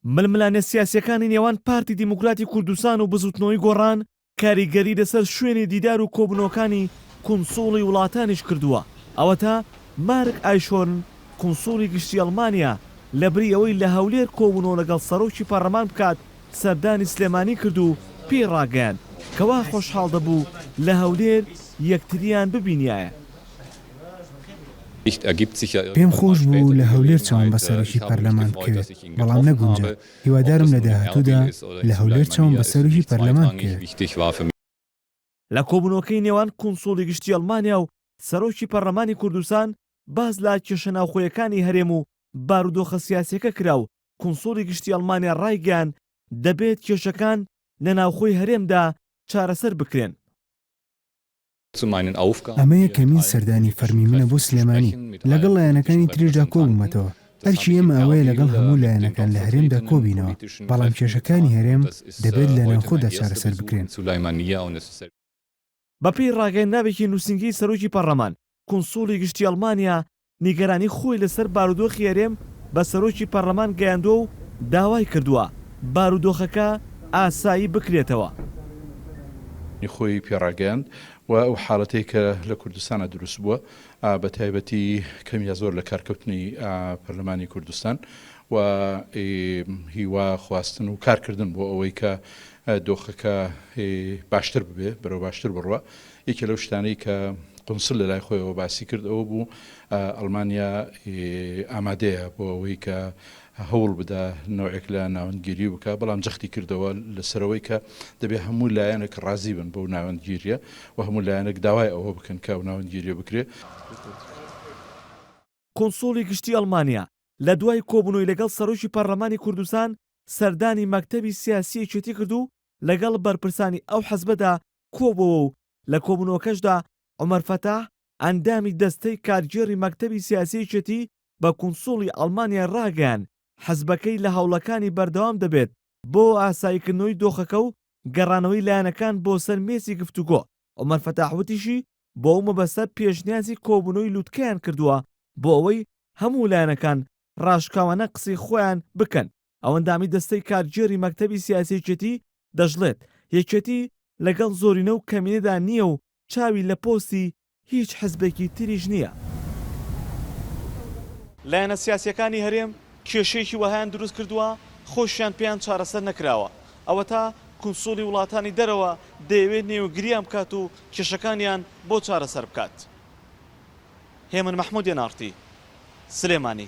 ململانە سیاسیەکانی نێوان پارتی دیموکراتی کوردستان و بزوتنەوەی گۆڕان کاریگەری لەسەر شوێنی دیدار و کۆبنەوەکانی کونسوڵی وڵاتانیش کردووە. ئەوە تا مارک ئایشۆرن کونسوڵی گشتی ئەڵمانیا لەبری ئەوەی لە هەولێر کۆبوونەوە لەگەڵ سەرۆکی پەرلەمان بکات سەردانی سلێمانی کرد و پێی ڕاگەیاند کەوا خۆشحاڵ دەبوو لە هەولێر یەکتریان ببینایە. پێم خۆش بوو لە هەولێر چاوم بە سەرۆکی پەرلەمان بکەوێت، بەڵام نەگونجا. هیوادارم لە داهاتوودا لە هەولێر چاوم بە سەرۆکی پەرلەمان بکەوێت. لە کۆبوونەوەکەی نێوان کونسوڵی گشتی ئەڵمانیا و سەرۆکی پەرلەمانی کوردستان باز لە کێشە ناوخۆیەکانی هەرێم و بارودۆخە سیاسیەکە کرا و کونسوڵی گشتی ئەڵمانیا ڕایگەیاند دەبێت کێشەکان لە ناوخۆی هەرێمدا چارەسەر بکرێن. ئەمە یەکەمین سەردانی فەرمی منە بۆ سلێمانی، لەگەڵ لایەنەکانی تریشدا کۆبوومەتەوە. هەرچی ئێمە ئەوەیە لەگەڵ هەموو لایەنەکان لە هەرێمدا کۆبینەوە، بەڵام کێشەکانی هەرێم دەبێت لە ناوخۆدا چارەسەر بکرێن. بەپێی ڕاگەیاندناوێکی نووسنگی سەرۆکی پەرلەمان کونسوڵی گشتی ئەڵمانیا نیگەرانی خۆی لەسەر بارودۆخی هەرێم بە سەرۆکی پەرلەمان گەیاندووە و داوای کردووە بارودۆخەکە ئاسایی بکرێتەوە. خۆی پێڕاگەیاند و ئەو حاڵەتەی کە لە کوردستانە دروست بووە بە تایبەتی کەمیا زۆر لە کارکەوتنی پەرلەمانی کوردستان و هیوا خواستن و کارکردن بۆ ئەوەی کە دۆخەکە باشتر ببێ، بەرەو باشتر بڕوە. یەکێ لەو شتانەی کە قونسڵ لە لای خۆیەوە باسی کرد ئەوە بوو ئەڵمانیا ئامادەیە بۆ ئەوەی کە هەوڵ بدە نوعێک لە ناوەندگیری بکە، بەڵام جەختی کردەوە لەسەرەوەی کە دەبێت هەموو لایەنێک ڕازی بن بەو ناوەندگیریە و هەموو لایەنێک داوای ئەوە بکەن کە ئەو ناوەندگیریە بکرێت. کۆنسۆڵی گشتی ئەڵمانیا لە دوای کۆبوونەوەی لەگەڵ سەرۆکی پەرلەمانی کوردستان سەردانی مەکتەبی سیاسی یەکێتی کرد و لەگەڵ بەرپرسانی ئەو حەزبەدا کۆبەوە و لە کۆبوونەوەکەشدا عومەر فەتاح ئەندامی دەستەی کارگێڕی مەکتەبی سیاسی یەکێتی بە کونسوڵی ئەڵمانیا ڕاگەیاند حەزبەکەی لە هەوڵەکانی بەردەوام دەبێت بۆ ئاساییکردنەوەی دۆخەکە و گەڕانەوەی لایەنەکان بۆ سەر مێسی گفتوگۆ. عومەر فەتاح وتیشی بۆ ئەو مەبەستە پێشنیازی کۆبوونەوەی لووتکەیان کردووە بۆ ئەوەی هەموو لایەنەکان ڕاشکاوانە قسەی خۆیان بکەن. ئەوەندامی دەستەی کارگێڕی مەکتەبی سیاسی یەکێتی دەژڵێت یەکێتی لەگەڵ زۆرینە و کەمینەدا نییە و چاوی لە پۆستی هیچ حەزبێکی تریش نییە. لایەنە سیاسیەکانی هەرێم کێشەیەکی وەهایان دروست کردووە خۆشیان پێیان چارەسەر نەکراوە. ئەوە تا کونسوڵی وڵاتانی دەرەوە دەیەوێت نێوگریان بکات و کێشەکانیان بۆ چارەسەر بکات. هێمن مەحموود یەنارتی، سلێمانی.